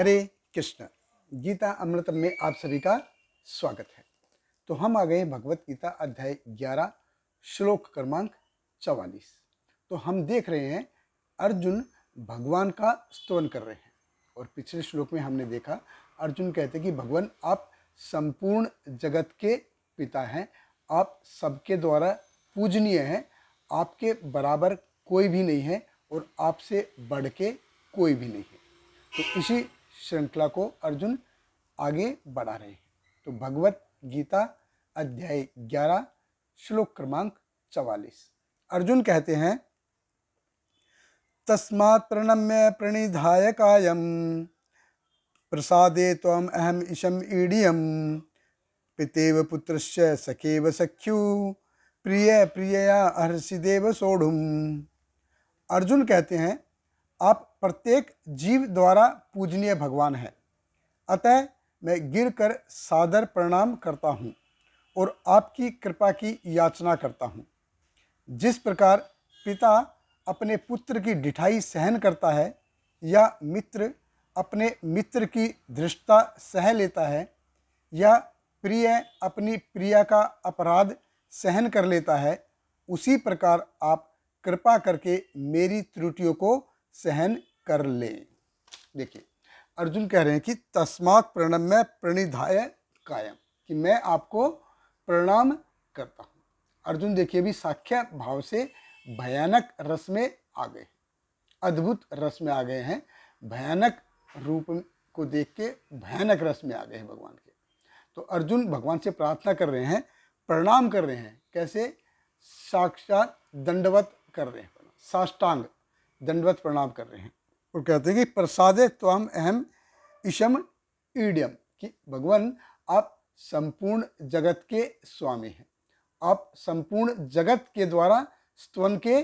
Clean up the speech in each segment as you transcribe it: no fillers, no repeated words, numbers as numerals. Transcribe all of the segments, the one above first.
हरे कृष्ण। गीता अमृतम में आप सभी का स्वागत है। तो हम आ गए भगवत गीता अध्याय 11 श्लोक क्रमांक 44। तो हम देख रहे हैं अर्जुन भगवान का स्तवन कर रहे हैं और पिछले श्लोक में हमने देखा अर्जुन कहते कि भगवान आप संपूर्ण जगत के पिता हैं, आप सबके द्वारा पूजनीय हैं, आपके बराबर कोई भी नहीं है और आपसे बढ़ के कोई भी नहीं है। तो इसी श्रृंखला को अर्जुन आगे बढ़ा रहे हैं। तो भगवत गीता अध्याय 11 श्लोक क्रमांक 44 अर्जुन कहते हैं, तस्मात् प्रणम्य प्रणिधाय कायं प्रसादे त्वम् अहम ईशम ईडियम पितेव पुत्रस्य सखेव सख्यु प्रिय प्रियया हर्षिदेव सोढ़ुम। अर्जुन कहते हैं, आप प्रत्येक जीव द्वारा पूजनीय भगवान हैं, अतः मैं गिरकर सादर प्रणाम करता हूँ और आपकी कृपा की याचना करता हूँ। जिस प्रकार पिता अपने पुत्र की ढिठाई सहन करता है या मित्र अपने मित्र की धृष्टता सह लेता है या प्रिय अपनी प्रिया का अपराध सहन कर लेता है, उसी प्रकार आप कृपा करके मेरी त्रुटियों को सहन कर ले। देखिए अर्जुन कह रहे हैं कि तस्मात् प्रणम्य प्रणिधाय कायम, कि मैं आपको प्रणाम करता हूँ। अर्जुन देखिए भी साख्य भाव से भयानक रस में आ गए, अद्भुत रस में आ गए हैं, भयानक रूप को देख के भयानक रस में आ गए हैं भगवान के। तो अर्जुन भगवान से प्रार्थना कर रहे हैं, प्रणाम कर रहे हैं। कैसे? साक्षात दंडवत कर रहे हैं, साष्टांग दंडवत प्रणाम कर रहे हैं और कहते हैं कि प्रसादे त्वम अहम ईशम ईड्यम, कि भगवान आप संपूर्ण जगत के स्वामी हैं, आप संपूर्ण जगत के द्वारा स्तवन के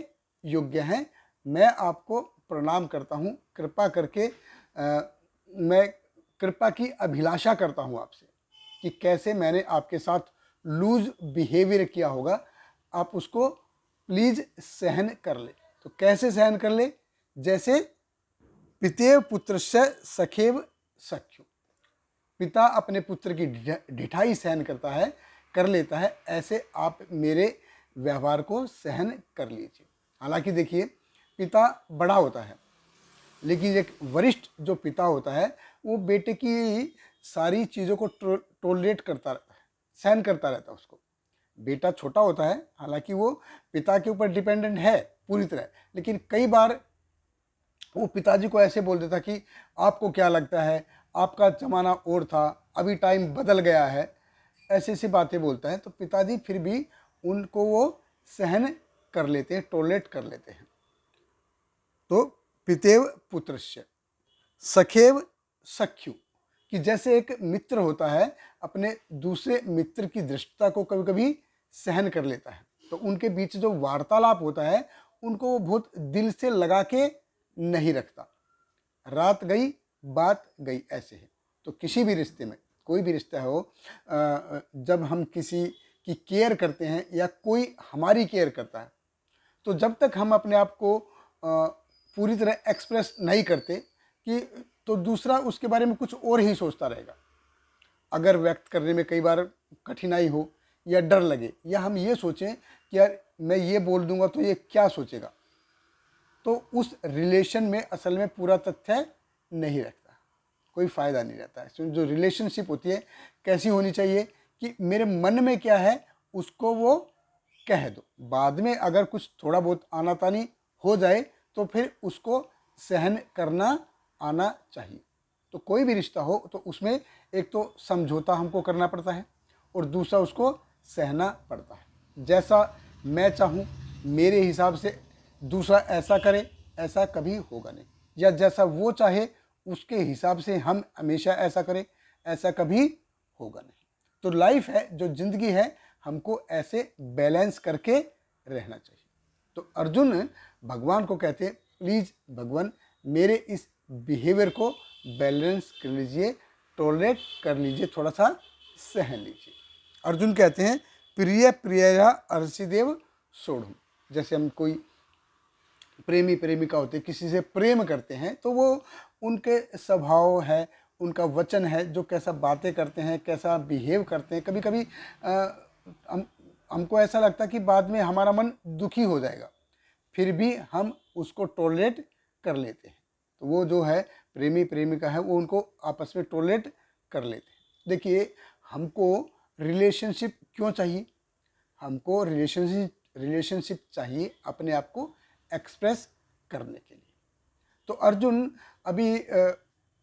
योग्य हैं। मैं आपको प्रणाम करता हूँ, कृपा करके मैं कृपा की अभिलाषा करता हूँ आपसे कि कैसे मैंने आपके साथ लूज बिहेवियर किया होगा, आप उसको प्लीज सहन कर ले। तो कैसे सहन कर ले? जैसे पितेव पुत्र से सखेव सख्यु, पिता अपने पुत्र की ढिठाई सहन करता है, कर लेता है, ऐसे आप मेरे व्यवहार को सहन कर लीजिए। हालांकि देखिए पिता बड़ा होता है, लेकिन एक वरिष्ठ जो पिता होता है वो बेटे की सारी चीज़ों को टोलरेट करता रहता है, सहन करता रहता है उसको। बेटा छोटा होता है, हालांकि वो पिता के ऊपर डिपेंडेंट है पूरी तरह, लेकिन कई बार वो पिताजी को ऐसे बोल देता कि आपको क्या लगता है, आपका ज़माना और था, अभी टाइम बदल गया है, ऐसी ऐसी बातें बोलता है। तो पिताजी फिर भी उनको वो सहन कर लेते हैं, टॉलरेट कर लेते हैं। तो पितेव पुत्रस्य सखेव सख्यु, कि जैसे एक मित्र होता है अपने दूसरे मित्र की दृष्टता को कभी कभी सहन कर लेता है, तो उनके बीच जो वार्तालाप होता है उनको वो बहुत दिल से लगा के नहीं रखता। रात गई बात गई, ऐसे है। तो किसी भी रिश्ते में, कोई भी रिश्ता हो, जब हम किसी की केयर करते हैं या कोई हमारी केयर करता है, तो जब तक हम अपने आप को पूरी तरह एक्सप्रेस नहीं करते कि तो दूसरा उसके बारे में कुछ और ही सोचता रहेगा। अगर व्यक्त करने में कई बार कठिनाई हो या डर लगे या हम ये सोचें कि यार मैं ये बोल दूंगा तो ये क्या सोचेगा, तो उस रिलेशन में असल में पूरा तथ्य नहीं रहता, कोई फ़ायदा नहीं रहता है। जो रिलेशनशिप होती है कैसी होनी चाहिए कि मेरे मन में क्या है उसको वो कह दो, बाद में अगर कुछ थोड़ा बहुत आनातानी हो जाए तो फिर उसको सहन करना आना चाहिए। तो कोई भी रिश्ता हो तो उसमें एक तो समझौता हमको करना पड़ता है और दूसरा उसको सहना पड़ता है। जैसा मैं चाहूँ मेरे हिसाब से दूसरा ऐसा करे, ऐसा कभी होगा नहीं, या जैसा वो चाहे उसके हिसाब से हम हमेशा ऐसा करें, ऐसा कभी होगा नहीं। तो लाइफ है, जो ज़िंदगी है, हमको ऐसे बैलेंस करके रहना चाहिए। तो अर्जुन भगवान को कहते हैं, प्लीज़ भगवान मेरे इस बिहेवियर को बैलेंस कर लीजिए, टॉलरेट कर लीजिए, थोड़ा सा सहन लीजिए। अर्जुन कहते हैं, प्रिय प्रियया अर्षिदेव सोढ़ुम, जैसे हम कोई प्रेमी प्रेमिका होते हैं, किसी से प्रेम करते हैं, तो वो उनके स्वभाव है, उनका वचन है, जो कैसा बातें करते हैं, कैसा बिहेव करते हैं, कभी कभी हम हमको ऐसा लगता है कि बाद में हमारा मन दुखी हो जाएगा, फिर भी हम उसको टॉलरेट कर लेते हैं। तो वो जो है प्रेमी प्रेमिका है, वो उनको आपस में टॉलरेट कर लेते हैं। देखिए, हमको रिलेशनशिप क्यों चाहिए? हमको रिलेशनशिप चाहिए अपने आप को एक्सप्रेस करने के लिए। तो अर्जुन अभी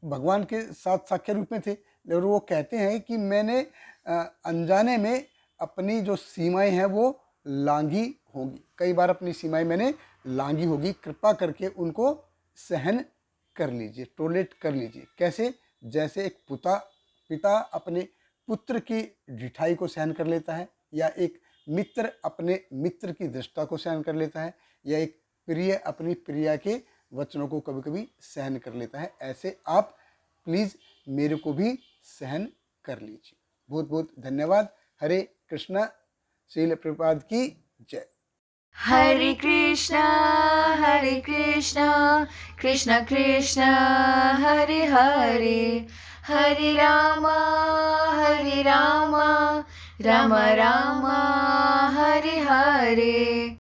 भगवान के साथ साक्ष्य रूप में थे, और वो कहते हैं कि मैंने अनजाने में अपनी जो सीमाएं हैं वो लांघी होगी, कई बार अपनी सीमाएं मैंने लांघी होगी, कृपा करके उनको सहन कर लीजिए, टॉलरेट कर लीजिए। कैसे? जैसे एक पिता अपने पुत्र की ढिठाई को सहन कर लेता है, या एक मित्र अपने मित्र की दृष्टता को सहन कर लेता है, या एक प्रिय अपनी प्रिया के वचनों को कभी कभी सहन कर लेता है, ऐसे आप प्लीज़ मेरे को भी सहन कर लीजिए। बहुत बहुत धन्यवाद। हरे कृष्णा। श्रील प्रभुपाद की जय। हरे कृष्णा कृष्ण कृष्ण हरे हरे, हरे राम राम राम हरे हरे।